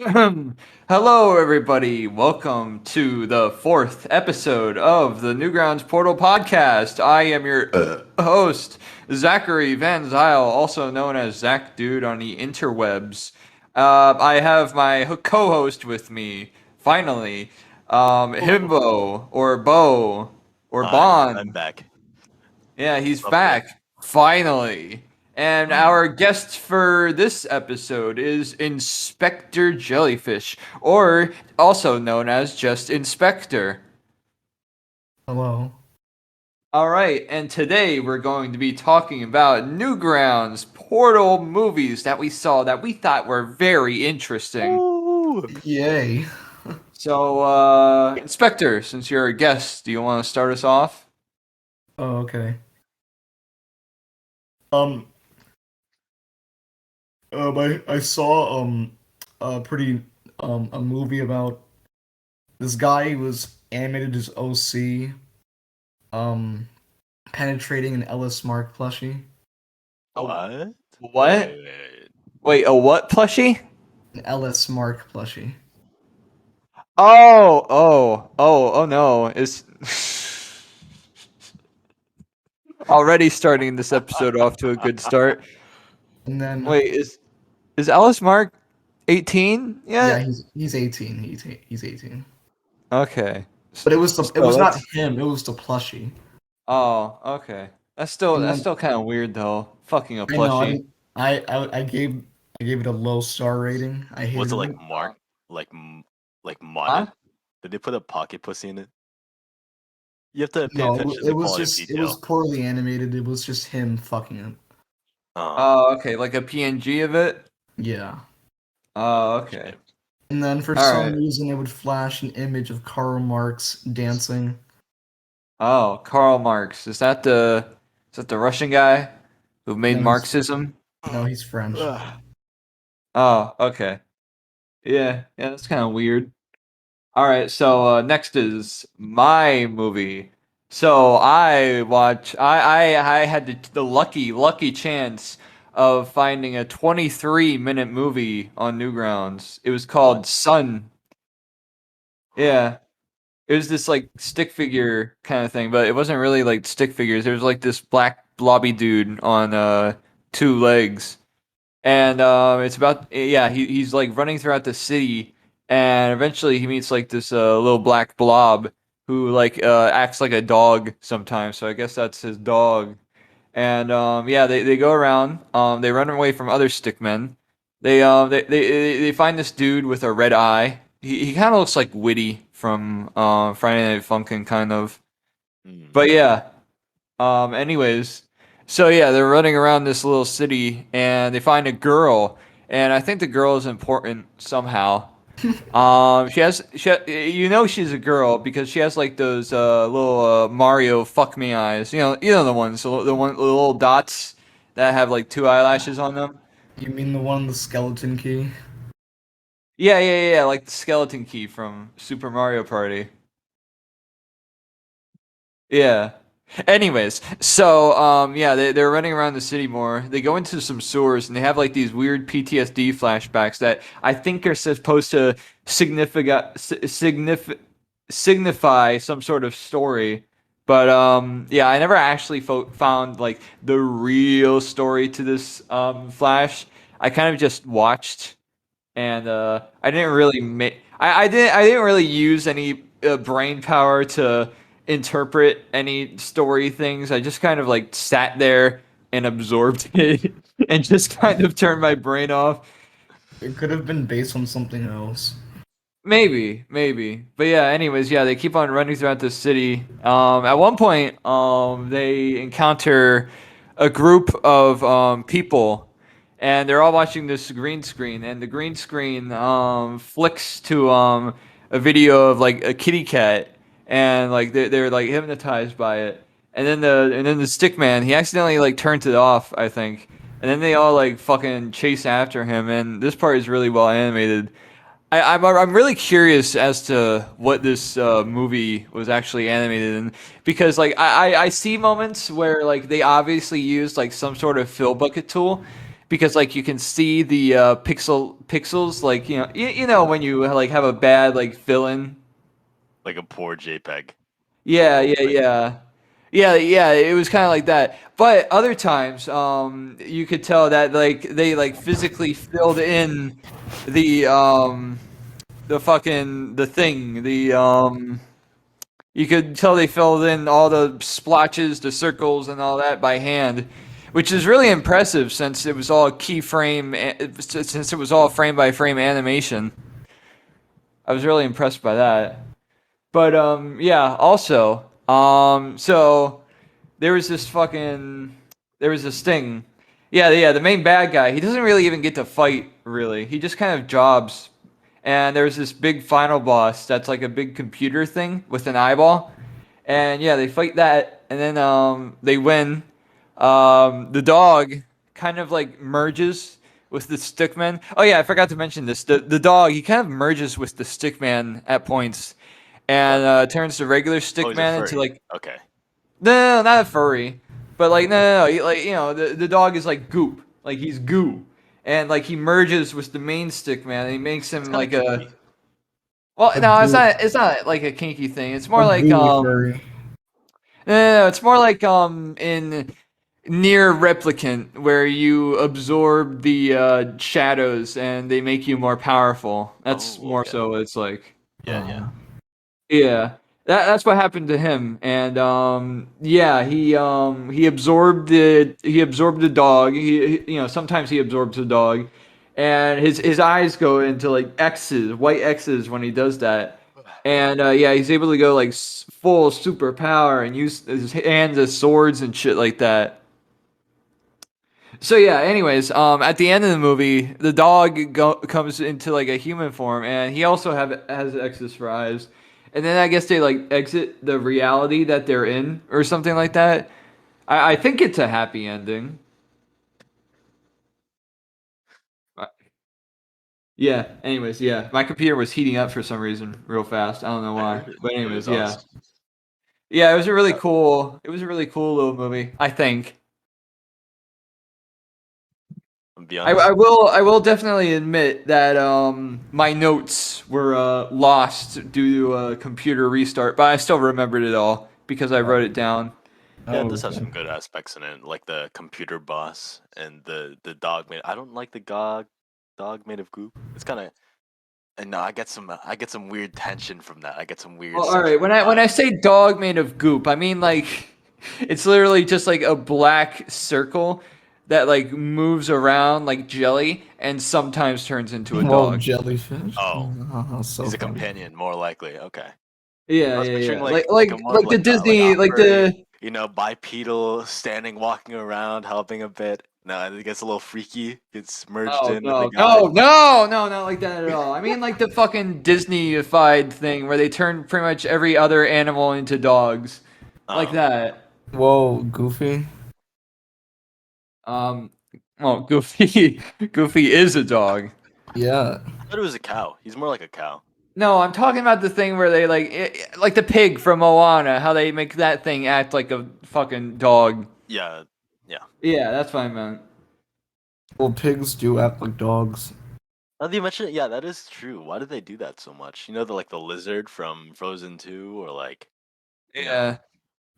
Hello, everybody. Welcome to the fourth episode of the Newgrounds Portal podcast. I am your host, Zachary Van Zyl, also known as Zach Dude on the interwebs. I have my co-host with me, finally, Hello. Himbo or Bo or I'm Bon. back. Yeah, he's Up there. back, finally. And Mm. our guest for this episode is Inspector Jellyfish, or also known as just Inspector. Hello. All right, and today we're going to be talking about Newgrounds Portal movies that we saw that we thought were very interesting. Ooh. Yay. So, Inspector, since you're a guest, do you want to start us off? Oh, okay. Um, I saw a pretty a movie about this guy who was animated as OC um penetrating an Ellis Mark plushie. What? What? Wait, a what plushie? An Ellis Mark plushie. Oh no. Is already starting this episode off to a good start. And then Wait, is Alice Mark 18 yeah, yet? he's 18. He's 18. Okay. But it So was not that's him. It was the plushie. oh, okay. That's And then still kind of weird though. Fucking a I know plushie. I gave it a low star rating. I Was it hated like it. marked? Like Huh? modded? Did they put a pocket pussy in it? You have to pay No, attention to it the was quality of just it was detail. poorly animated. It was just him fucking it. Oh, Oh, okay, like a PNG of it. Yeah. Oh, okay. shit. And then for All some right. reason it would flash an image of Karl Marx dancing. Oh, Karl Marx. Is that the Russian guy who made No, Marxism? he's French. Ugh. Oh, okay. Yeah, that's kind of weird. All right, so next is my movie. So I had the lucky chance of finding a 23-minute movie on Newgrounds. It was What? called Sun. Yeah. It was this like stick figure kind of thing, but it wasn't really like stick figures. There was like this black blobby dude on two legs. And it's about yeah, he's like running throughout the city, and eventually he meets like this little black blob who like acts like a dog sometimes. So I guess that's his dog. And yeah, they go around. They run away from other stickmen. They find this dude with a red eye. He kind of looks like Witty from Friday Night Funkin' kind of. Mm. But yeah, anyways, so yeah, they're running around this little city and they find a girl, and I think the girl is important somehow. You know, she's a girl because she has like those little Mario fuck me eyes. You know the ones, the little dots that have like two eyelashes on them. You mean the one with the skeleton key? Yeah, like the skeleton key from Super Mario Party. Yeah. Anyways, so yeah, they're running around the city more. They go into some sewers and they have like these weird PTSD flashbacks that I think are supposed to signify some sort of story. But yeah, I never actually found like the real story to this flash. I kind of just watched, and I didn't really I didn't really use any brain power to interpret any story things. I just kind of like sat there and absorbed it and just kind of turned my brain off. It could have been based on something else. Maybe. But yeah, anyways, yeah, they keep on running throughout the city. At one point, they encounter a group of people, and they're all watching this green screen, and the green screen flicks to a video of like a kitty cat, and like they're like hypnotized by it. And then the stick man, he accidentally like turns it off, I think. And then they all like fucking chase after him, and this part is really well animated. I'm really curious as to what this movie was actually animated in, because like I see moments where like they obviously used like some sort of fill bucket tool, because like you can see the pixels, like you know when you like have a bad like fill in. Like a poor JPEG. Yeah, Little yeah, thing. yeah. Yeah, yeah, it was kind of like that. But other times, you could tell that like they like physically filled in the fucking the thing, you could tell they filled in all the splotches, the circles, and all that by hand, which is really impressive since it was all since it was all frame by frame animation. I was really impressed by that. But yeah, also, so there was this fucking there was this thing. Yeah, yeah, the main bad guy, he doesn't really even get to fight really. He just kind of jobs. And there's this big final boss that's like a big computer thing with an eyeball. And yeah, they fight that and then they win. The dog kind of like merges with the stickman. Oh yeah, I forgot to mention this. The dog, he kind of merges with the stickman at points and What? turns the regular Oh, he's a stickman into furry. like Okay. no, not a furry, but like no. Like the dog is like goop, like he's goo, and like he merges with the main stick man, and he makes It's him kind of like a kinky. well, A no, it's goo, not. It's not like a kinky thing. It's a more like gooey furry. no, it's more like in near replicant where you absorb the shadows and they make you more powerful. That's Oh, more okay. so what it's like. Yeah, yeah. Yeah. That's what happened to him. And yeah, he absorbed the dog. Sometimes he absorbs the dog and his eyes go into like X's, white X's when he does that. And yeah, he's able to go like full superpower and use his hands as swords and shit like that. So yeah, anyways, at the end of the movie, the dog comes into like a human form, and he also has X's for eyes. And then I guess they like exit the reality that they're in, or something like that. I think it's a happy ending. Uh, Yeah. Anyways, yeah, my computer was heating up for some reason, real fast. I don't know I why, heard it. but It was anyways, yeah, awesome. yeah, it was a really cool. It was a really cool little movie. I think. To be honest, I will definitely admit that my notes were lost due to a computer restart, but I still remembered it all because I wrote it down. yeah, it Oh, does have okay. some good aspects in it, like the computer boss and the dog made. I don't like the dog made of goop. It's kind of and no, I get some weird tension from that. I get some weird Well, all right. sexual When I vibes. say dog made of goop, I mean like it's literally just like a black circle that like moves around like jelly and sometimes turns into a Well, dog. jellyfish. Oh, So he's a funny. companion, more likely. Okay. Yeah, I was yeah, picturing yeah. like a more of Like the like a Disney, like furry, the bipedal, standing, walking around, helping a bit. No, it gets a little freaky. Gets merged oh in with the no, guy. no, no, no, not like that at all. I mean like the fucking Disney-ified thing where they turn pretty much every other animal into dogs, like Oh, that. Whoa, Goofy. Um, well, Goofy, Goofy is a dog. Yeah. I thought it was a cow. He's more like a cow. No, I'm talking about the thing where they like the pig from Moana, how they make that thing act like a fucking dog. Yeah, yeah. Yeah, that's what I meant. Well, pigs do act like dogs. Now that you mention it, yeah, that is true. Why do they do that so much? The lizard from Frozen 2, or like, you know, Yeah.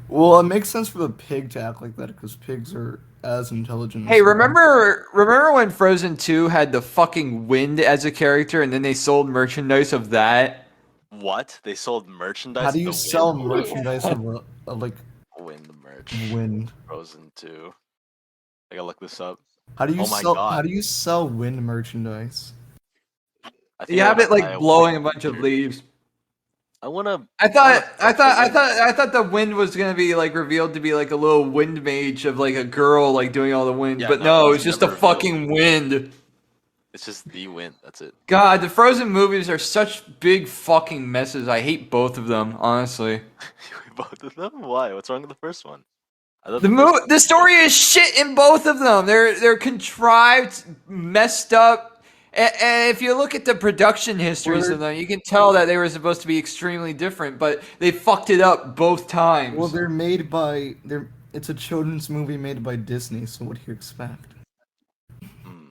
Well, it makes sense for the pig to act like that because pigs are as intelligent as Hey, humans. remember when Frozen 2 had the fucking wind as a character and then they sold merchandise of that? what? They sold How merchandise do of you the wind? sell merchandise of like Wind merch. wind? Frozen 2. I gotta look this up. How do you Oh my sell? How god. do you sell wind merchandise? I think You I have want it to buy like a blowing wind a bunch of shirt. leaves. I wanna fuck the wind. I thought the wind was gonna be like revealed to be like a little wind mage of like a girl like doing all the wind, Yeah, but no, it no, was it's just a never revealed. fucking wind. It's just the wind. That's it. God, the Frozen movies are such big fucking messes. I hate both of them, honestly. Both of them? Why? What's wrong with the first one? I thought the first one The was good. story is shit in both of them. They're contrived, messed up. And if you look at the production Well, histories of they're them, you can tell that they were supposed to be extremely different, but they fucked it up both well, times. they're made by they're. It's a children's movie made by Disney, so what do you expect?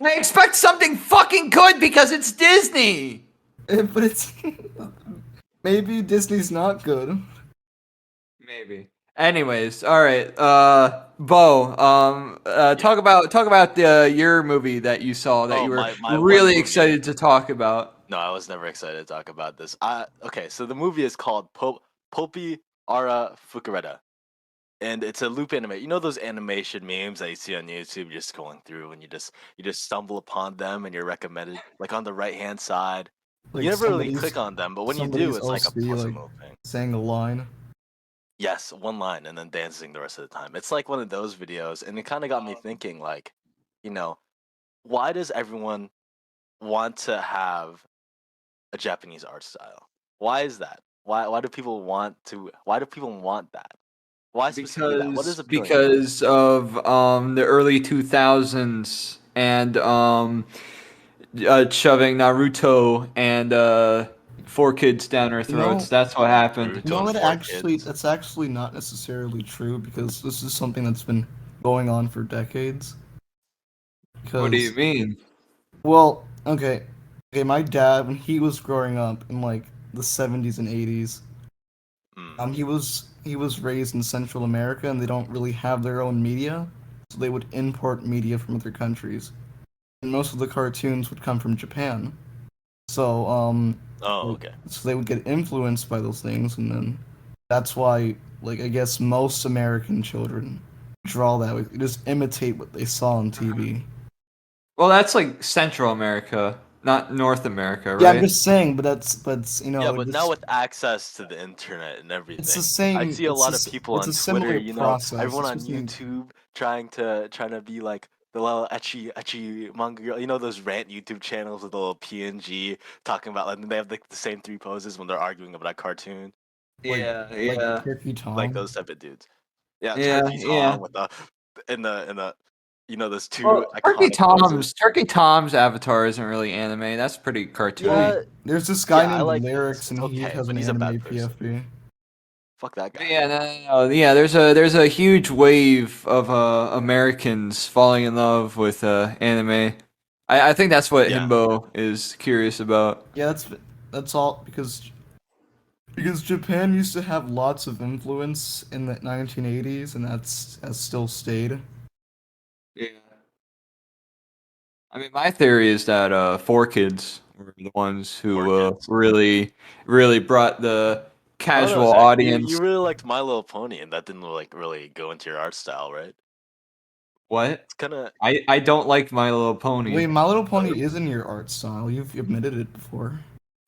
I expect something fucking good because it's Disney. But it's maybe Disney's not good. Maybe. Anyways, all right. Bo, Yeah. talk about the your movie that you saw that Oh, you were my one really movie. excited to talk about. No, I was never excited to talk about this. Okay, so the movie is called Polpi Ara Fukareta. And it's a loop anime. You know those animation memes that you see on YouTube just going through and you just stumble upon them and you're recommended like on the right hand side. You Like never really somebody's click on them, but when you do, somebody's it's like a OC puzzle like moving. saying a line. Yes, one line and then dancing the rest of the time. It's like one of those videos, and it kind of got me thinking, like, you know, why does everyone want to have a Japanese art style? Why is that? Why do people want to? Why do people want that? Why specifically that? What is appealing about it? Because of the early 2000s and shoving Naruto and four kids down our throats. No, That's what happened. Naruto and four kids. that's actually not necessarily true because this is something that's been going on for decades. What do you Because, mean? well, okay, my dad when he was growing up in like the 70s and 80s, Mm. he was raised in Central America and they don't really have their own media, so they would import media from other countries. And most of the cartoons would come from Japan. So, Oh, like, okay. so they would get influenced by those things, and then that's why, like, I guess most American children draw that way. They just imitate what they saw on TV. Well, that's like Central America, not North America, Yeah, I'm right? just saying, but Yeah, like but now this, with access to the internet and it's the everything, I same. see a lot of people It's on a Twitter, similar process. everyone It's on just an, YouTube trying to be like the little etchy manga girl. You know those rant YouTube channels with the little PNG talking about like they have like the same three poses when they're arguing about a cartoon, like Yeah, like yeah, Turkey like Tom. those type of dudes. Yeah, yeah, Turkey yeah. Tom with the in the those two Well, iconic poses. Turkey Tom's avatar isn't really anime. That's pretty cartoony. Yeah, Wait, there's this guy yeah, I named like his. Lyrics, and It's he okay, has but an he's a bad anime person. PFP. Fuck that But guy. yeah, no. Yeah, there's a huge wave of Americans falling in love with anime. I think that's what Yeah. Himbo is curious about. Yeah, that's all because Japan used to have lots of influence in the 1980s, and that's has still stayed. Yeah. I mean, my theory is that four kids were the ones Poor who kids. really brought the I don't know, casual Zach. You audience. you really liked My Little Pony, and that didn't like really go into your art style, right? What? It's kind of I don't like My Little Pony. Wait, My Little Pony is in your art style. You've admitted it before.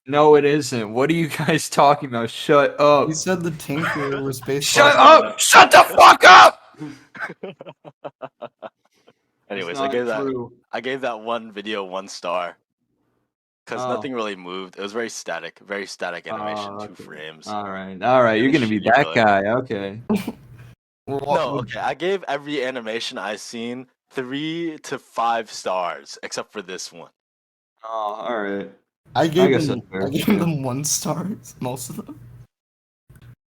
No, it isn't. What are you guys talking about? Shut You up. said the Tinker was based Shut off. up! Shut the fuck up! That's Anyways, not true. I gave that one video 1 star because Oh. nothing really moved. It was very static animation, Oh, two okay. frames. All right. All right. You're gonna be Finishing it that really. guy. Okay. Well, what No, would okay. I gave every animation I seen 3 to 5 stars, except for this one. Oh, all right. I I gave guess that's them? I fair. gave Yeah. them 1 stars, most of them.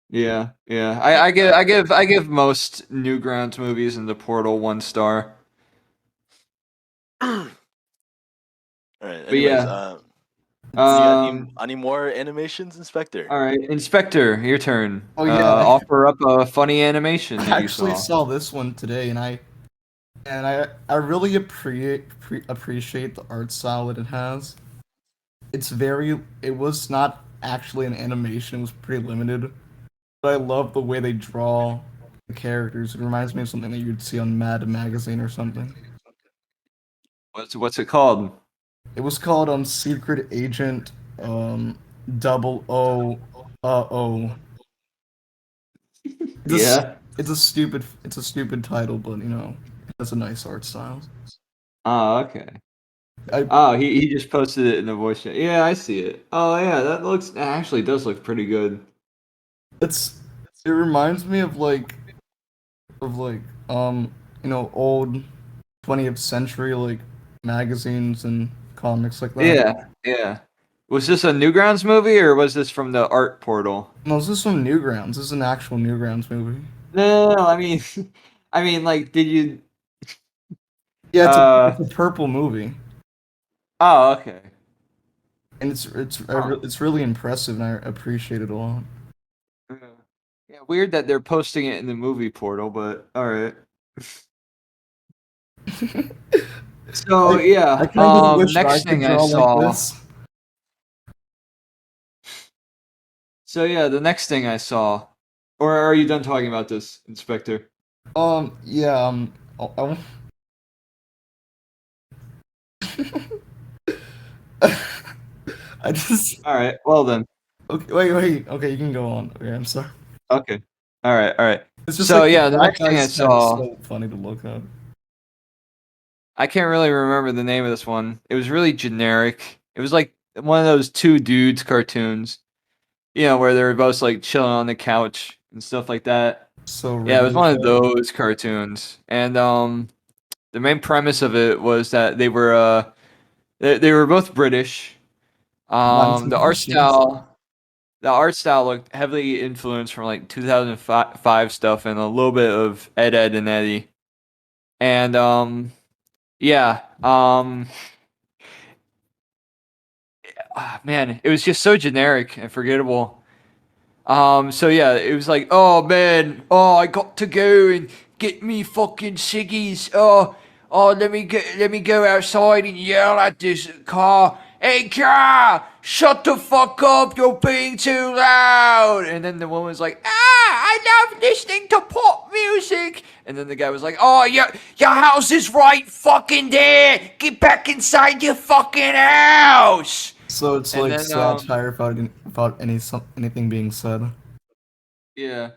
Yeah. Yeah. I give most Newgrounds movies in the Portal 1 star. All right. But Anyways, yeah. you got Um. any more animations, Inspector? All right, Inspector, your turn. Oh yeah, Offer up a funny I animation that you actually saw. saw this one today, and I really appreciate the art style that it has. It was not actually an animation, it was pretty limited, but I love the way they draw the characters. It reminds me of something that you'd see on Mad Magazine or something. What's it called? It was called Secret Agent double O O. Yeah. It's a stupid title, but it has a nice art style. Oh, okay. I Oh, he just posted it in the voice chat. Yeah, I see it. Oh, yeah, that actually does look pretty good. it's it reminds me of like old 20th century like magazines and comics like that. Yeah, yeah. Was this a Newgrounds movie or was this from the art portal? No, this is from Newgrounds. This is an actual Newgrounds movie. No, I mean, like, did you? Yeah, Uh, it's a purple movie, oh, okay. and Huh. it's really impressive, and I appreciate it a lot. Yeah. Yeah, weird that they're posting it in the movie portal, but all right. So I yeah, I kind of wish I next could thing I draw like saw. this. So yeah, the next thing I saw, or are you done talking about this, Inspector? Yeah, I, I just All right. Well then. okay. Wait. Okay, you can go on. Okay, I'm sorry. Okay. All right. It's just So like the yeah, the black next thing I guy's head is saw, so funny to look at. I can't really remember the name of this one. It was really generic. It was like one of those two dudes cartoons, where they were both like chilling on the couch and stuff like that. So Yeah, it was radio one of show. those cartoons, and the main premise of it was that they were both British. The art 1950s. style the art style looked heavily influenced from like 2005 stuff and a little bit of Ed and Eddie. And yeah, man, it was just so generic and forgettable. So yeah, it was like, oh man, oh I got to go and get me fucking ciggies. Let me go outside and yell at this car. Hey car, shut the fuck up, you're being too loud. And then the woman's like, I love listening to pop music. And then the guy was like, oh your house is right fucking there. Get back inside your fucking house. So it's And like then satire without anything being said. Yeah.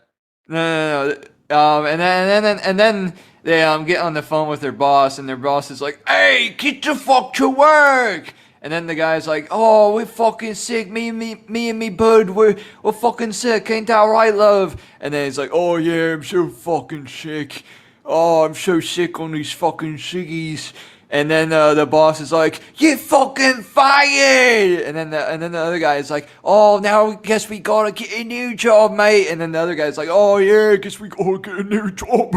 No. And then they get on the phone with their boss, and their boss is like, "Hey, get the fuck to work." And then the guy's like, "Oh, we're fucking sick. Me and me bud, we're fucking sick. Ain't that right, love?" And then he's like, "Oh yeah, I'm so fucking sick. Oh, I'm so sick on these fucking ciggies." And then the boss is like, "You fucking fired!" And then the other guy is like, "Oh, now I guess we gotta get a new job, mate." And then the other guy's like, "Oh yeah, guess we gotta get a new job."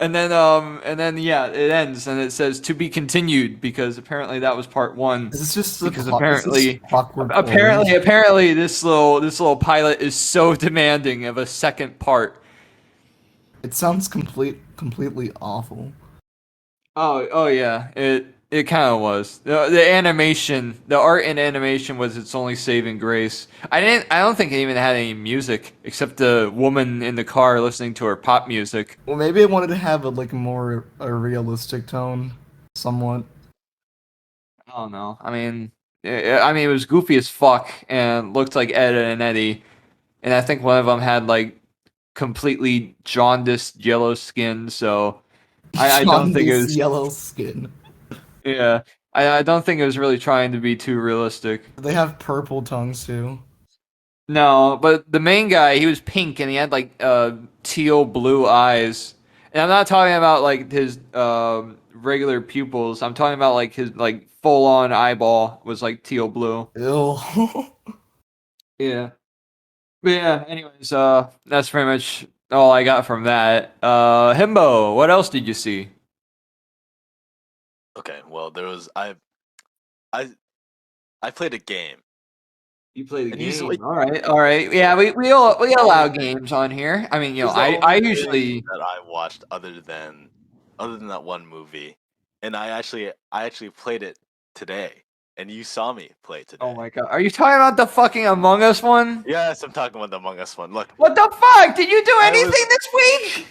And then yeah, it ends and it says to be continued because apparently that was part one. Is this just Because is this apparently, Clockwork apparently, Orange? apparently, this little pilot is so demanding of a second part. It sounds completely awful. Oh yeah, it kind of was. The animation, the art and animation was its only saving grace. I don't think it even had any music except the woman in the car listening to her pop music. Well, maybe I wanted to have a realistic tone, somewhat. I don't know. I mean, it was goofy as fuck and looked like Ed and Eddie. And I think one of them had like completely jaundiced yellow skin. So I don't think it Jaundice was. yellow skin. Yeah, I don't think it was really trying to be too realistic. They have purple tongues too. No, but the main guy, he was pink and he had like teal blue eyes. And I'm not talking about like his regular pupils. I'm talking about like his like full on eyeball was like teal blue. Ew. Yeah. But yeah, anyways, that's pretty much all I got from that. Himbo, what else did you see? Okay, well there was I I played a game, You played a and he's game. All right, all right. Yeah, we allow games on here. I mean, This is the I only thing usually. that I watched other than that one movie, and I actually played it today, and you saw me play Oh today. my god, are you talking about the fucking Among Us one? Yes, I'm talking about the Among Us one. Look, What the fuck? Did you do I was anything this week?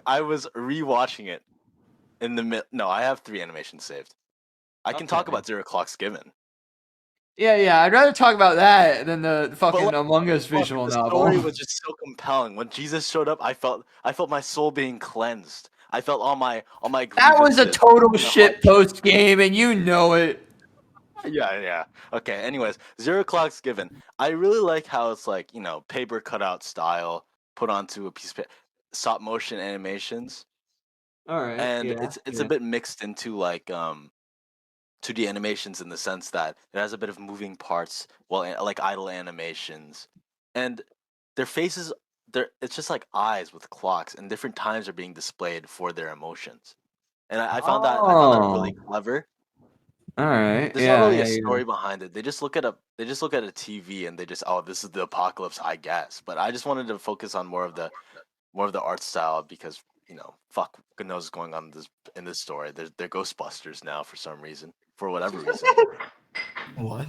I was rewatching it in the mid. No, I have 3 animations saved. I can talk Okay. about Zero Clocks Given, Yeah. I'd rather talk about that than the but fucking Among Us look, visual the novel. story was just so compelling. When Jesus showed up, I felt my soul being cleansed. I felt all my That was a grievances total and my heart. shit post game, and you know it. Yeah. Okay. Anyways, Zero Clocks Given. I really like how it's like paper cutout style put onto a piece of stop motion animations, All right. and Yeah. it's a Yeah. bit mixed into like 2D animations in the sense that it has a bit of moving parts, like idle animations, and their faces. It's just like eyes with clocks, and different times are being displayed for their emotions. and I found that really Oh, clever. all right. There's not Yeah, really a yeah, yeah. story behind it. They just look at a TV and they just, oh, this is the apocalypse, I guess. But I just wanted to focus on more of the art style because fuck, who knows what's going on in this story. They're Ghostbusters now for some reason, for whatever reason. What?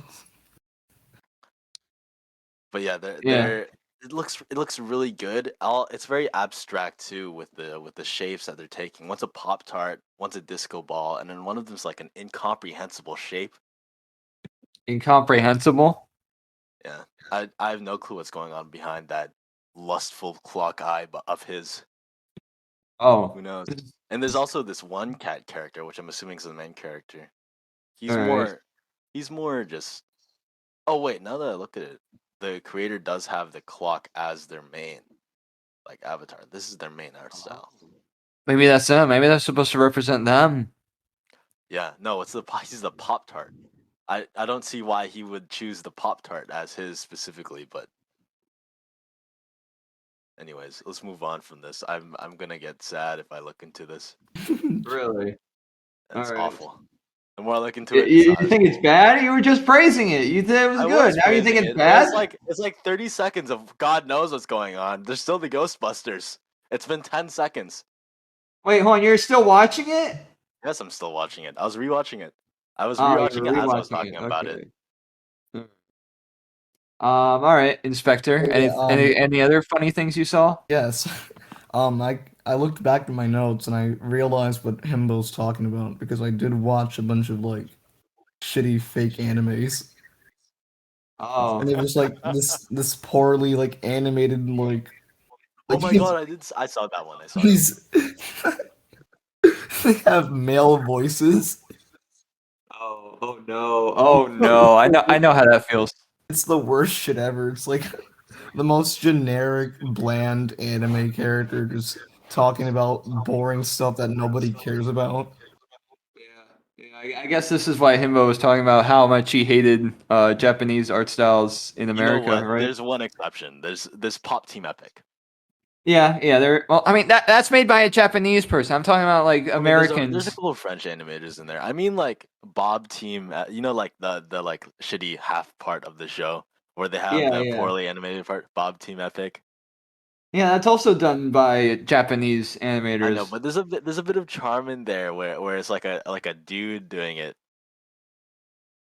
But yeah, Yeah. it looks really good. It's very abstract too with the shapes that they're taking. One's a Pop Tart, one's a disco ball, and then one of them's like an incomprehensible shape. Incomprehensible. Yeah, I have no clue what's going on behind that lustful clock eye of his. Oh, Who knows? And there's also this one cat character, which I'm assuming is the main character. all He's right. more he's more just. Oh wait, now that I look at it, the creator does have the clock as their main like avatar. This is their main art style. Maybe that's them. Maybe that's supposed to represent them. Yeah, no, he's the Pop Tart. I don't see why he would choose the Pop Tart as his specifically, but anyways, let's move on from this. I'm gonna get sad if I look into this. Really? All It's right. awful. The more I look into You, it, it's you not you as think it's cool. bad? You were just praising it. You said it was I good. was Now you think praising it's it, but bad? it's like 30 seconds of God knows what's going on. There's still the Ghostbusters. It's been 10 seconds. Wait, hold on. You're still watching it? Yes, I'm still watching it. I was rewatching it. I was Oh, you're rewatching it as I was rewatching talking it. about it. Okay. All right, Inspector. Oh, Any yeah, any any other funny things you saw? yes. I looked back at my notes and I realized what Himbo's talking about because I did watch a bunch of like shitty fake animes. Oh, And it was like this poorly like animated Oh like my god, I saw that one. I saw that one. these they have male voices. oh no, oh no. I know how that feels. It's the worst shit ever. It's like the most generic, bland anime character just talking about boring stuff that nobody cares about. Yeah, I guess this is why Himbo was talking about how much he hated Japanese art styles in You know America, what? right? There's one exception. There's this Pop Team Epic. Yeah, yeah. Well, I mean that's made by a Japanese person. I'm talking about like I mean, there's a Americans. couple of French animators in there. I mean, like Bob Team. You know, like the like shitty half part of the show where they have Yeah, the yeah. poorly animated part. Bob Team Epic. Yeah, that's also done by Japanese I know, animators. but there's a bit of charm in there where it's like a dude doing it.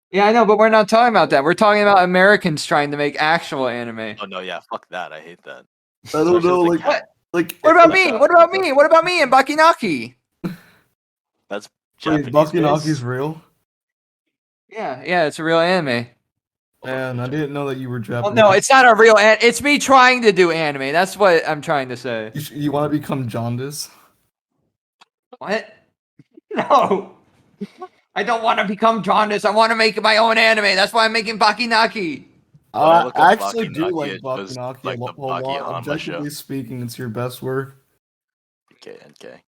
Yeah, I know, but we're not talking about that. We're talking about Americans trying to make actual anime. Oh no, yeah, fuck that. I hate that. I don't Especially know, with the like cat. What? like What about like me? What about me? What about me in Bakinaki? That's wait, Japanese Bakinaki's based. real? Yeah, yeah, it's a real anime. Hold on, let Man, me I check. didn't know that you were Well, no, Japanese. it's not a real. It's me trying to do anime. That's what I'm trying to say. You want to become jaundice? What? No, I don't want to become jaundiced. I want to make my own anime. That's why I'm making Bakinaki. When I look up I actually Baki do Naki, like it shows Bakinaki like the a Baki lot. Hanma show. Objectively speaking, it's your best work. Okay, okay.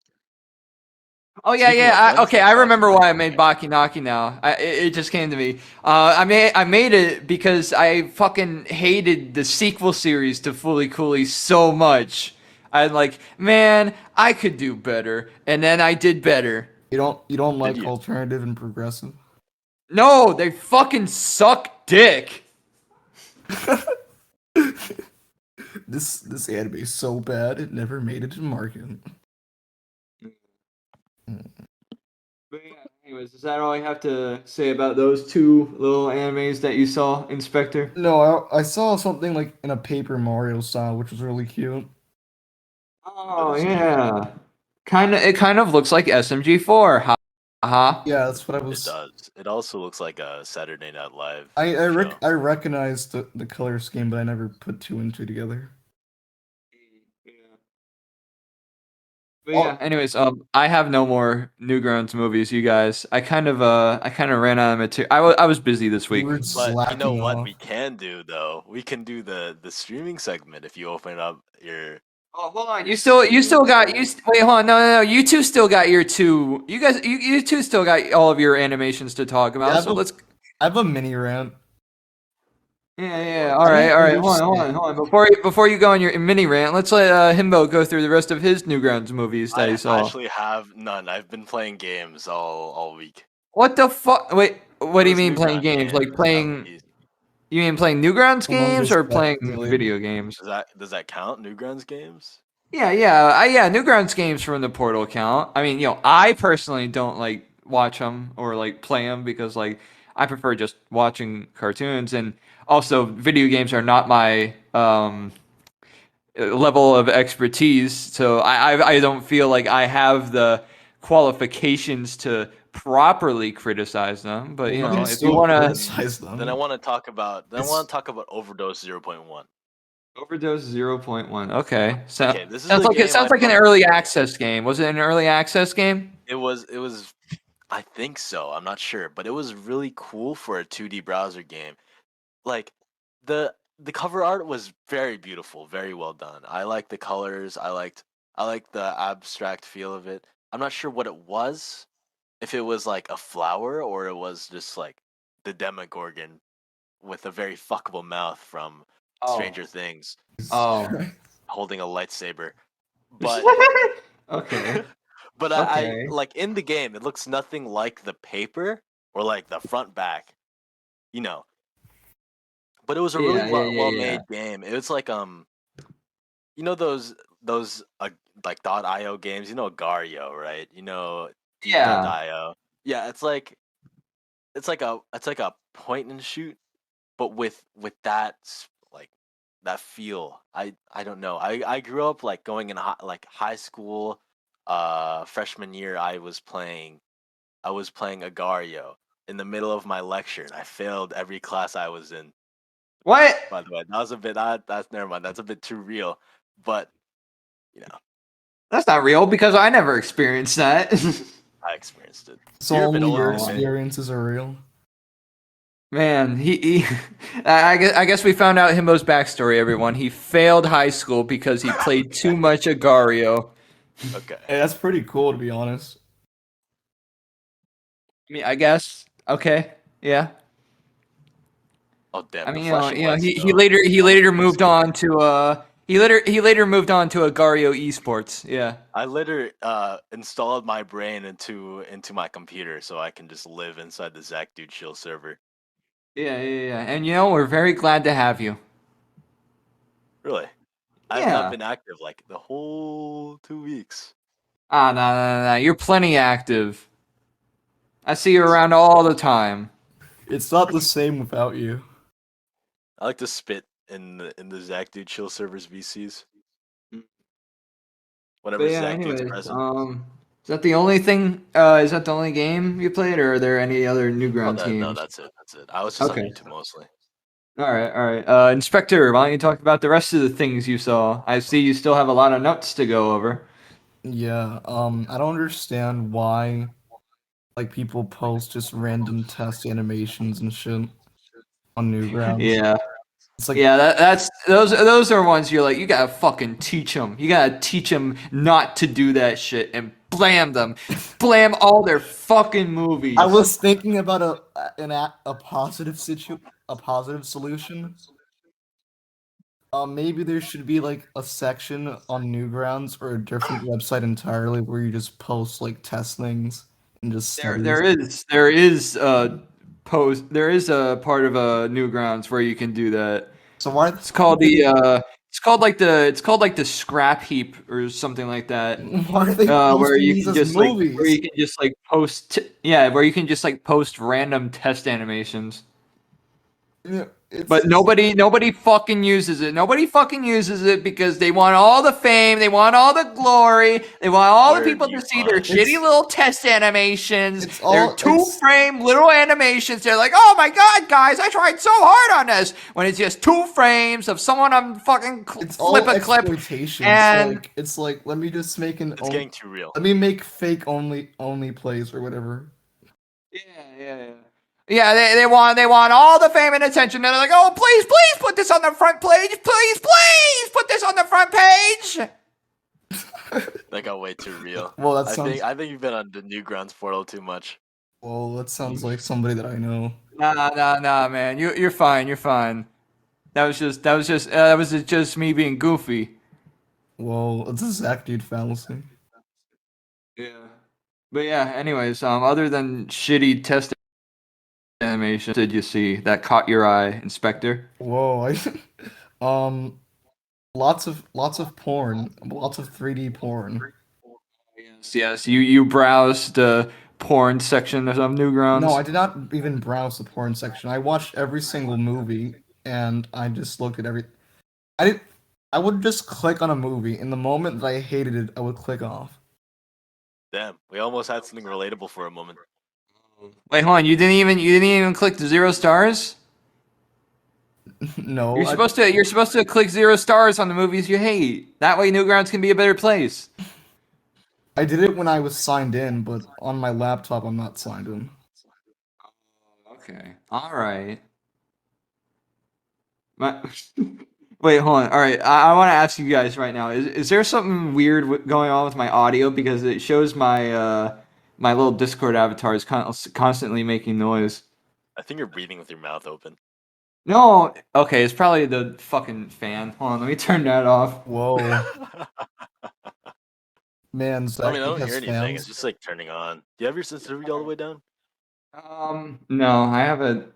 Oh yeah, Speaking of, yeah. when's Okay, the I Baki remember why I Naki made premiere? Bakinaki now. It just came to me. I made it because I fucking hated the sequel series to Fully Cooley so much. I'm like, man, I could do better, and then I did better. You don't Did like you? alternative and progressive? No, they fucking suck dick. This anime is so bad it never made it to market. But yeah, anyways, is that all you have to say about those two little animes that you saw, Inspector? No, I saw something like in a Paper Mario style, which was really cute. That Oh is cute. yeah, it kind of looks like SMG4. Ha ha. Yeah, that's what I It was. does. It also looks like a Saturday Night Live show. I recognized the color scheme, but I never put two and two together. But Oh, yeah, anyways, I have no more Newgrounds movies, you guys. I kind of ran out of material. I was busy this you week. were But you know slacking what off. we can do though? We can do the streaming segment if you open up Oh, hold on. your You still streaming got folder. wait, hold on. No. You two still got your two. You two still got all of your animations to talk Yeah, about. So let's I have a mini rant. Yeah. Like, I All don't right. Hold understand. on. Before you go on your mini rant, let's let Himbo go through the rest of his Newgrounds movies that he I saw. actually have none. I've been playing games all week. What the fuck? Wait, what do you Those mean playing Newgrounds games? games Like sound playing? easy. You mean playing Newgrounds Among games Us or playing Simulator. video games? Does that count? Newgrounds games? Yeah. Newgrounds games from the Portal account. I mean, I personally don't like watch them or like play them because like I prefer just watching cartoons, and also video games are not my level of expertise. So I don't feel like I have the qualifications to properly criticize them. But Well, you can if you still want to criticize Then I them. want to talk about It's Overdose 0.1. overdose 0.1, okay, Okay, this is a it game I sounds like an found early really access game. Was it an early access game? it was I think so. I'm not sure, but it was really cool for a 2D browser game. Like the cover art was very beautiful, very well done. I liked the colors. I liked the abstract feel of it. I'm not sure what it was, if it was like a flower or it was just like the Demogorgon with a very fuckable mouth from Oh, Stranger Things Jesus oh. Christ. holding a lightsaber. But Okay, but I okay. like in the game it looks nothing like the paper or like the front back, you know. But it was a really well Yeah. made game. It was like you know those like .io games, you know Gario, right? You know Yeah. Deep.io. Yeah, it's like a point and shoot, but with like that feel. I don't know. I grew up like going in like high school, freshman year. I was playing Agario in the middle of my lecture, and I failed every class I was in. What? By the way, that was a bit. That's never mind. That's a bit too real, but you know, That's not real because I never experienced that. I experienced it. So You're a bit only older your Oh, than me. wow. experiences are real. Man, he I guess we found out Himbo's backstory, everyone. He failed high school because he played too much Agario. Okay. Hey, that's pretty cool to be honest. I mean, I guess. Okay. Yeah. Oh I damn, the mean, flashing lights he though. later That was really moved scary. on to he later moved on to Agario Esports. Yeah. I later installed my brain into my computer so I can just live inside the Zach Dude Chill server. Yeah. And we're very glad to have you. Really, I've not Yeah. been active like the whole 2 weeks. Ah, no. You're plenty active. I see you Thanks. around all the time. It's not the same without you. I like to spit in the Zach Dude Chill server's VCs But whenever yeah, Zach Dude's anyways, present. is that the only thing? Is that the only game you played, or are there any other Oh, Newgrounds that no, games? that's it. That's it. I was just on Okay. YouTube mostly. All right. Inspector, why don't you talk about the rest of the things you saw? I see you still have a lot of notes to go over. Yeah, I don't understand why like people post just random test animations and shit on Newgrounds. Yeah. It's like Yeah, that's those are ones you're like, you gotta fucking teach them. You gotta teach them not to do that shit and blam all their fucking I movies. was thinking about a positive a positive solution. Maybe there should be like a section on Newgrounds or a different website entirely where you just post like test things and just studies. There is a part of Newgrounds where you can do that. So why the It's fuck called are they it's called like the scrap heap or something like that. why are they Where posting you these can as just like where movies? you can just like yeah, where you can just like post random test animations. You know, But nobody fucking uses it. Nobody fucking uses it because they want all the fame, they want all the glory, they want all the Where do people to you see their find? shitty little test animations, it's their all two frame little animations. They're like, oh my god, guys, I tried so hard on this. When it's just 2 frames of someone on fucking it's flip all a clip, exploitation. and It's like let me just make an It's own getting too real. let me make fake only plays or whatever. yeah. Yeah, they want all the fame and attention. They're like, oh, please put this on the front page. Please put this on the front page. That got way too real. Well, that I think sounds I think you've been on the Newgrounds portal too much. well, that sounds like somebody that I know. Nah, man. You're fine. You're fine. That was just me being goofy. Whoa, it's a Zach dude fallacy. Yeah. But yeah, anyways, other than shitty test animation, did you see that caught your eye, Inspector? Whoa, um, lots of porn, lots of 3D porn. Yes, yes. You browsed the porn section of No, I Newgrounds. did not even browse the porn section. I watched every single movie, and I just looked at every. I did. I would just click on a movie. In the moment that I hated it, I would click off. Damn, we almost had something relatable for a moment. Wait, hold on. You didn't even click the 0 stars? No, You're supposed to click 0 stars on the movies you hate. That way Newgrounds can be a better place. I did it when I was signed in, but on my laptop, I'm not signed in. Okay. All right. My, wait, hold on. All right. I want to ask you guys right now. Is there something weird going on with my audio because it shows my little Discord avatar is constantly making noise. I think you're breathing with your mouth open. No. Okay, it's probably the fucking fan. Hold on, let me turn that off. Whoa, man, I Zach mean, I dude don't hear has anything. It's fans. just like turning on. Do you have your sensitivity all the way down? No, I haven't.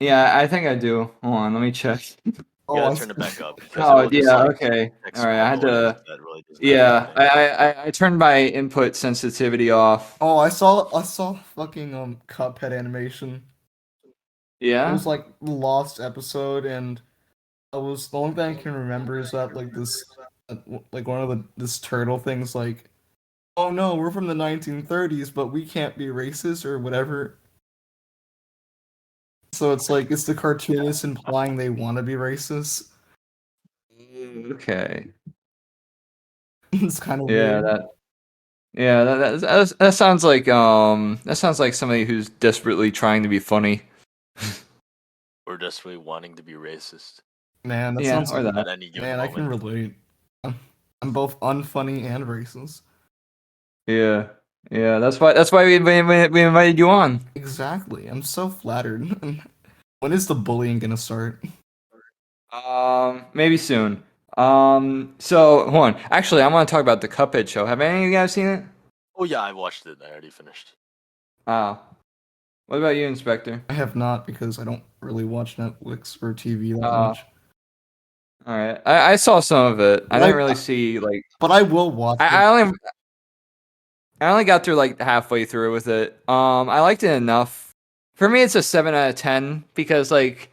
Yeah, I think I do. Hold on, let me check. You Oh, gotta turn it back up because it Oh will just yeah, like okay. detect All right, I small had noise to. that really doesn't add Yeah, anything. I turned my input sensitivity off. oh, I saw fucking Cuphead animation. It Yeah. was like the lost episode, and I was the only thing I can remember is that like like one of this turtle things like, oh no, we're from the 1930s, but we can't be racist or whatever. So it's like it's the cartoonists implying they want to be racist. Okay. It's kind of Yeah, weird. that. Yeah, that sounds like somebody who's desperately trying to be funny. We're just really wanting to be racist Man, that Yeah, sounds or at that. any given man, I can moment. relate. I'm, I'm both unfunny and racist. Yeah. Yeah, that's why we invited you on. Exactly. I'm so flattered. When is the bullying gonna start? Maybe soon. So hold on. Actually, I want to talk about the Cuphead show. Have any of you guys seen it? Oh yeah, I watched it. I already finished. Oh. What about you, Inspector? I have not because I don't really watch Netflix or TV that Uh, much. all right. I saw some of it. I But didn't really see like I will watch I, it. I only I only got through like halfway through with it. I liked it enough. For me, it's a 7 out of 10 because like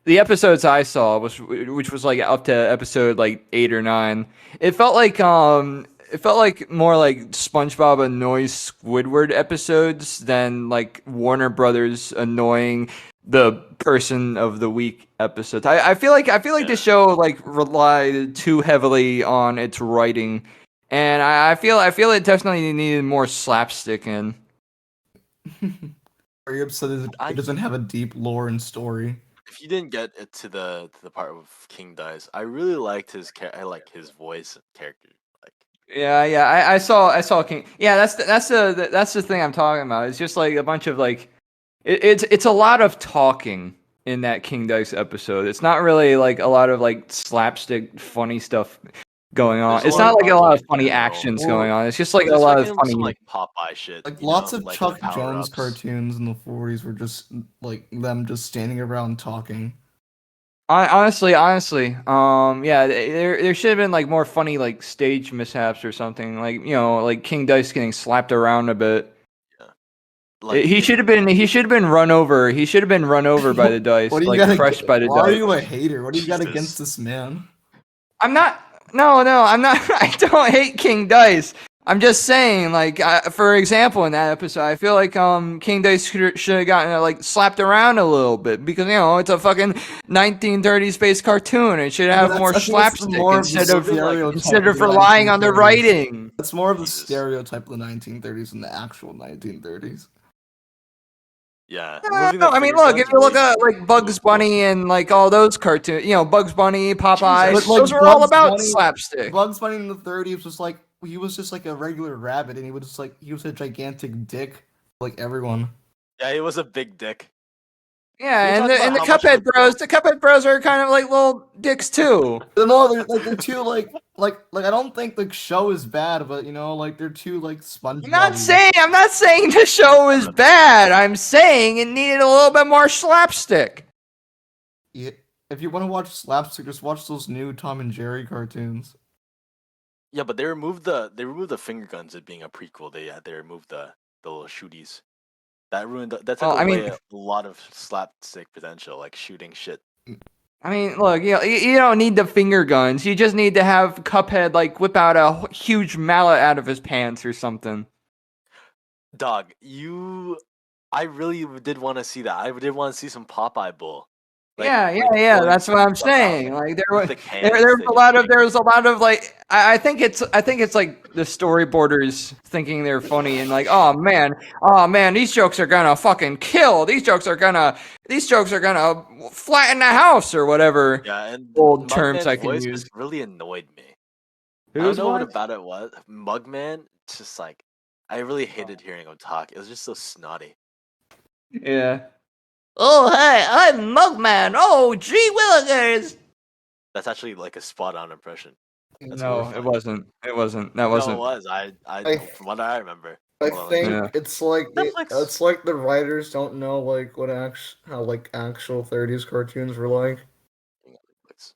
the episodes I saw was which was like up to episode like 8 or 9. It felt like more like SpongeBob annoys Squidward episodes than like Warner Brothers annoying the person of the week episodes. I feel like the Yeah. show like relied too heavily on its writing, and I feel it definitely needed more slapstick in. Are you upset that it I doesn't have a deep lore and story? if you didn't get it to the part of King dies, I really liked I like his voice and character. Like Yeah, yeah. I saw King. Yeah, that's the thing I'm talking about. It's just like a bunch of like it's a lot of talking in that King Dice episode. It's not really like a lot of like slapstick funny stuff going on. there's a It's lot of not like a talking lot of in funny general. actions going Well, on. It's just like a There's lot of fucking some funny. like Popeye shit, like you lots know, of like the Chuck power Jones ups. cartoons in the 40s were just like them just standing around talking. Honestly, yeah, there should have been like more funny like stage mishaps or something. Like like King Dice getting slapped around a bit. Yeah. Like He should have been run over. He should have been run over by the What dice, do you like got crushed by the why are you a dice. hater? What do you got against Jesus. this man? I'm not. No, no, I'm not. I don't hate King Dice. I'm just saying, like, for example, in that episode, I feel like King Dice should have gotten like slapped around a little bit because it's a fucking 1930s based cartoon. It should Yeah, but have that's more I think that's slapstick more of the It instead would have of been like stereotype instead of of the relying on the 1930s. writing. That's more of the Jesus. stereotype of the 1930s than the actual 1930s. Yeah. No, Moving the I mean, fingers look, down if to you look really at like do it Bugs well. Bunny and like all those cartoons, Bugs Bunny, Popeye, But Jesus. those like were all about slapstick. Bugs Bunny in the 30s was like he was just like a regular rabbit, and he was a gigantic dick like everyone. Yeah, he was a big dick. Yeah, We and talk about the how much of a The Cuphead Bros are kind of like little dicks too. No, they're too like I don't think the show is bad, but like they're too like SpongeBob. I'm not saying the show is bad. I'm saying it needed a little bit more slapstick. Yeah, if you want to watch slapstick, just watch those new Tom and Jerry cartoons. Yeah, but they removed the finger guns as being a prequel. They removed the little shooties. That took Well, away a lot of slapstick potential, like shooting shit. I mean, look, you don't need the finger guns. You just need to have Cuphead like whip out a huge mallet out of his pants or something. Dog, I really did want to see that. I did want to see some Popeye bull, like Yeah. throwing That's what I'm stuff out saying. Like with the cannons. there was a lot of like I think it's like the storyboarders thinking they're funny and like oh man these jokes are gonna fucking kill. These jokes are gonna flatten the house or whatever Yeah, and old terms Mugman's I can voice use. just really annoyed me. I don't Who's know what what? about it was. Mugman, it's just like I really hated hearing him talk. It was just so snotty. Yeah. Oh hey, I'm Mugman. Oh gee willikers. That's actually like a spot on impression. That's No, it horrifying. wasn't. It wasn't. That No, it wasn't. was. I From what I remember. I Hold on, let me check. think Yeah. Netflix. it's like the writers don't know like how like actual 30s cartoons were like. Netflix.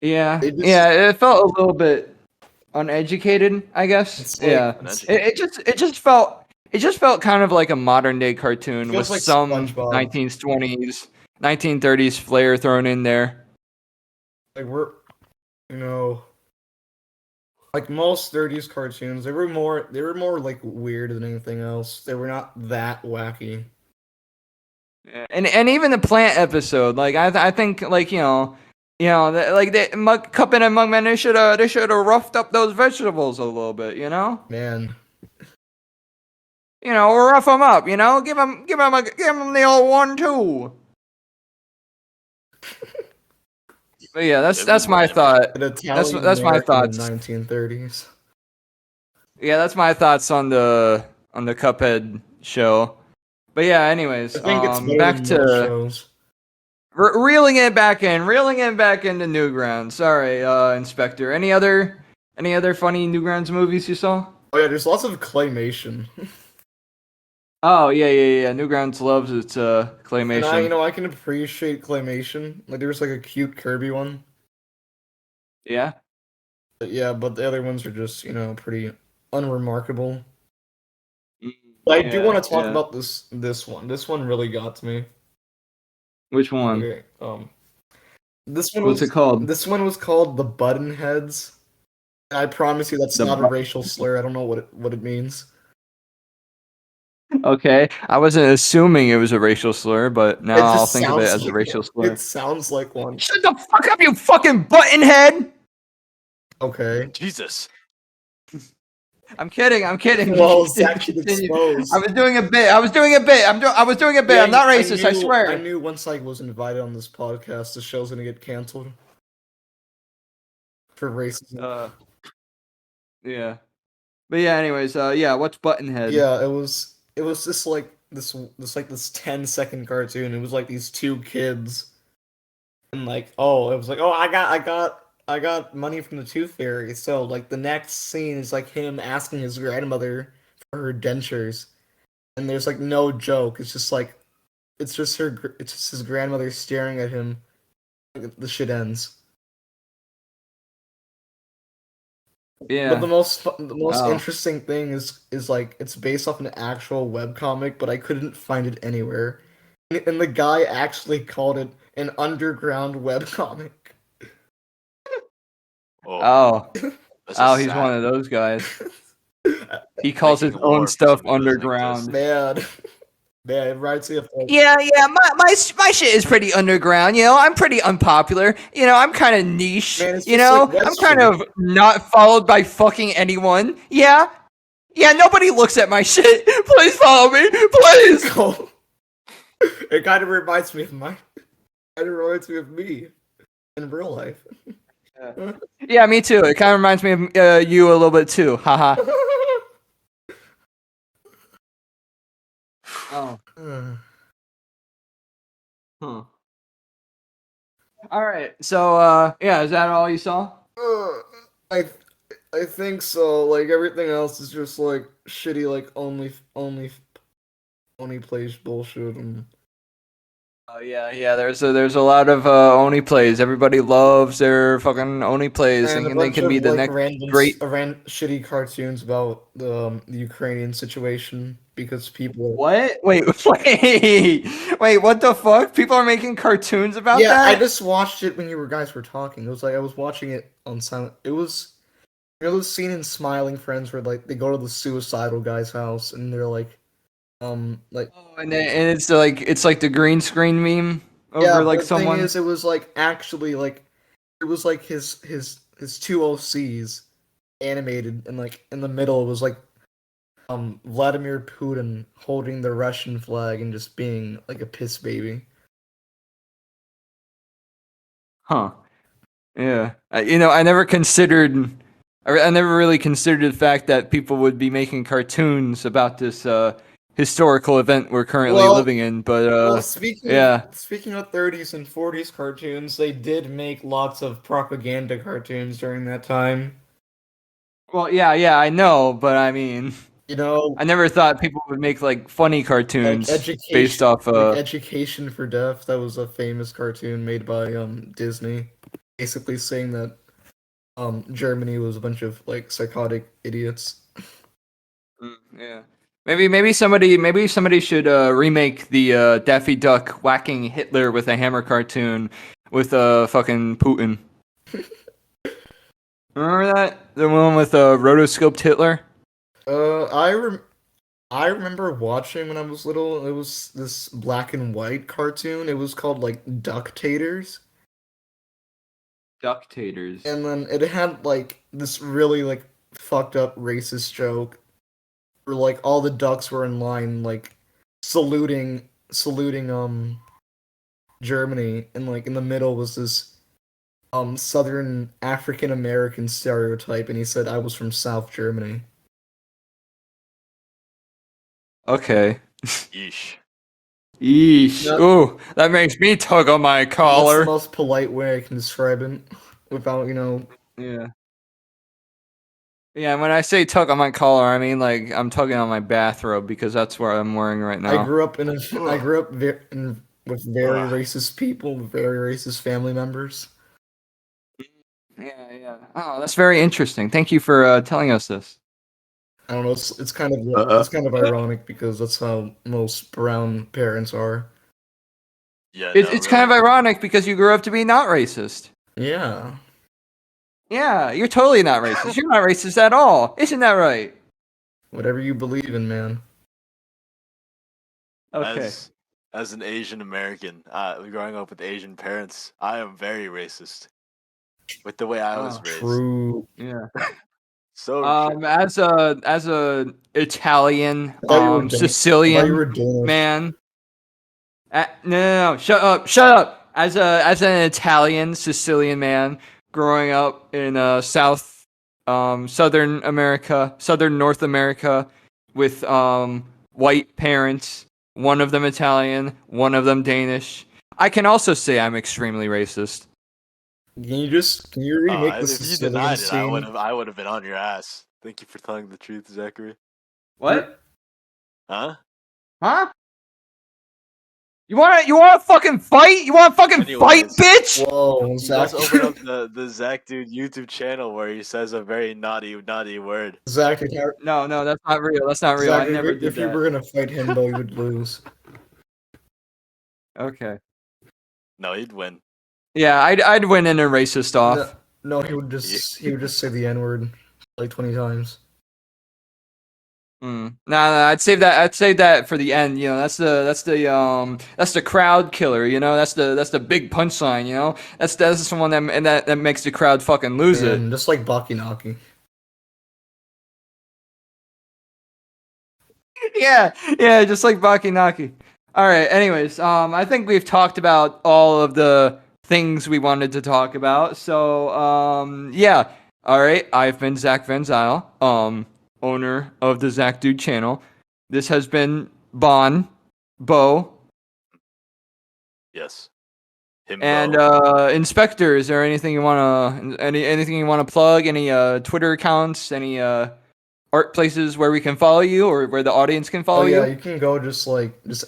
Yeah. They just Yeah. It felt a little bit uneducated, I guess. it's like Yeah. Uneducated. It just felt kind of like a modern day cartoon with feels like some SpongeBob. 1920s, 1930s flair thrown in there. Like we're you know like most 30s cartoons, they were more like weird than anything else. They were not that wacky. Yeah. And even the plant episode, like I think like like Cuphead and Mugman, they should have roughed up those vegetables a little bit, you know. Man, Rough them up, give them the old 1-2. But yeah, It'd be that's more my animated. thought. an That's Italian that's my American in thoughts. 1930s. Yeah, that's my thoughts on the Cuphead show. But yeah, I anyways, think it's better back than most to shows. reeling it back into Newgrounds. Sorry, Inspector. Any other funny Newgrounds movies you saw? Oh yeah, there's lots of claymation. Oh yeah. Newgrounds loves its And claymation. I can appreciate claymation. Like there's like a cute Kirby one. Yeah. But yeah, but the other ones are just, pretty unremarkable. Mm, But I do want to talk yeah. about this one. This one really got to me. Which one? Okay. This one What's it was called? this one was called the Buttonheads. And I promise you that's The not a bu- racial slur. I don't know what it means. Okay, I wasn't assuming it was a racial slur, but now It I'll just think of it sounds as a like racial one. slur. It sounds like one. Shut the fuck up, you fucking button head! Okay. Jesus. I'm kidding. Well, Zach should Continue. expose. I was doing a bit. I was doing a bit. I was doing a bit. Yeah, I'm not I racist. I knew I swear. knew once I was invited on this podcast, the show's gonna get canceled for racism. Yeah. But yeah. Anyways. Yeah. What's Buttonhead? Yeah, it was just like this 10-second cartoon. It was like these two kids, and like it was like I got money from the Tooth Fairy. So like the next scene is like him asking his grandmother for her dentures, and there's like no joke. It's just like it's just his grandmother staring at him. The shit ends. But Yeah. the most Oh. interesting thing is like it's based off an actual webcomic, but I couldn't find it anywhere. And the guy actually called it an underground webcomic. Oh, Oh. this Oh. is He's one sad. of those guys. He calls his Making own lore for stuff something that doesn't exist. underground. Man, man, it reminds me of like, Yeah, my shit is pretty underground. I'm pretty unpopular. I'm kind of niche. man, it's just like I'm kind Western. of not followed by fucking anyone. Yeah, nobody looks at my shit. Please follow me, please. It kind of reminds me of me in real life. Yeah, me too. It kind of reminds me of you a little bit too. Haha. Oh. Huh. All right. So, yeah, is that all you saw? Uh, I I think so. Like everything else is just like shitty, like only plays bullshit. And Oh yeah. There's a lot of Oni plays. Everybody loves their fucking Oni plays, and a thinking they bunch can be of the like next great. shitty cartoons about the Ukrainian situation because people. What? Wait, wait. What the fuck? People are making cartoons about Yeah, I that? just watched it when you guys were talking. It was like I was watching it on silent. It was the scene in Smiling Friends where like they go to the suicidal guy's house and they're like Oh, and it's like the green screen meme yeah. over like But the thing someone. is, it was like actually like it was like his two OCs animated and like in the middle it was like Vladimir Putin holding the Russian flag and just being like a piss baby. Huh. Yeah. I never considered. I never really considered the fact that people would be making cartoons about this historical event we're currently Well, living in. But well, yeah. speaking of 30s and 40s cartoons, they did make lots of propaganda cartoons during that time. Well, yeah, I know, but I mean, You know, I never thought people would make like funny like cartoons based off. Education for Deaf. That was a famous cartoon made by Disney, basically saying that Germany was a bunch of like psychotic idiots. Yeah. Maybe somebody should remake the Daffy Duck whacking Hitler with a hammer cartoon with fucking Putin. Remember that? The one with rotoscoped Hitler? Uh, I rem- I remember watching when I was little. It was this black and white cartoon. It was called like Ductators, Ductators. and then it had like this really like fucked up racist joke where like all the ducks were in line like saluting Germany, and like in the middle was this Southern African American stereotype, and he said I was from South Germany. Okay. Yeesh. Yeesh. That, Ooh, that makes me tug on my that's the collar. most polite way I can describe it without, you know. Yeah. Yeah, when I say tug on my collar, I mean like I'm tugging on my bathrobe because that's what I'm wearing right I now. grew up I Ugh. grew up with very Ugh. racist people, with very racist family members. Yeah. Oh, that's very interesting. Thank you for telling us this. I don't know. Uh-uh. It's kind of ironic because that's how most brown parents are. Yeah, It's no, it's kind of really. ironic because you grew up to be not racist. Yeah, Yeah, you're totally not racist. You're not racist at all. Isn't that right? whatever you believe in, man. Okay. As an Asian American, growing up with Asian parents, I am very racist with the way I was Oh, raised. True. yeah. So true. As a Italian, I thought you Sicilian were Danish. man. No. Shut up. Shut up. As an Italian Sicilian man growing up in Southern America, Southern North America, with white parents, one of them Italian, one of them Danish. I can also say I'm extremely racist. Can you remake the If you Sicilian denied it, scene? I would have been on your ass. Thank you for telling the truth, Zachary. You're, What? Huh? Huh? You want to fucking fight? You want to fucking fight, Anyways, bitch? whoa, you Zach. just open up the Zach Dude YouTube channel where he says a very naughty word. Zach, No, that's not real. That's not real. I never did If you that. were gonna fight him, though, you would lose. Okay. No, he'd win. Yeah, I'd win in a racist No, off. no, Ye- he would just say the N word like 20 times. No, I'd save that for the end. That's the crowd killer. That's the big punchline. That's someone that makes the crowd fucking lose it. Man, just like Bakinaki. Yeah, just like Baki Naki. All right. Anyways, I think we've talked about all of the things we wanted to talk about. So, yeah. All right. I've been Zach Van Zyl, owner of the Zach Dude channel. This has been Bon, Bo, Yes. Himbo. And Inspector, is there anything you wanna anything you wanna plug? Any Twitter accounts? Any art places where we can follow you or where the audience can Oh follow yeah, you? you can go just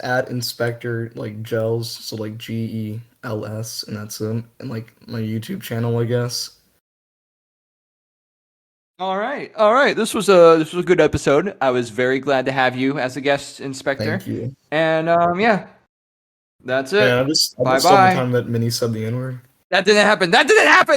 add Inspector like gels, so like GELS, and that's and like my YouTube channel, I guess. All right, all right. This was a good episode. I was very glad to have you as a guest, Inspector. Thank you. And yeah, that's Man, it. I Bye just saw the bye. time that Mini subbed the N word. That didn't happen. That didn't happen.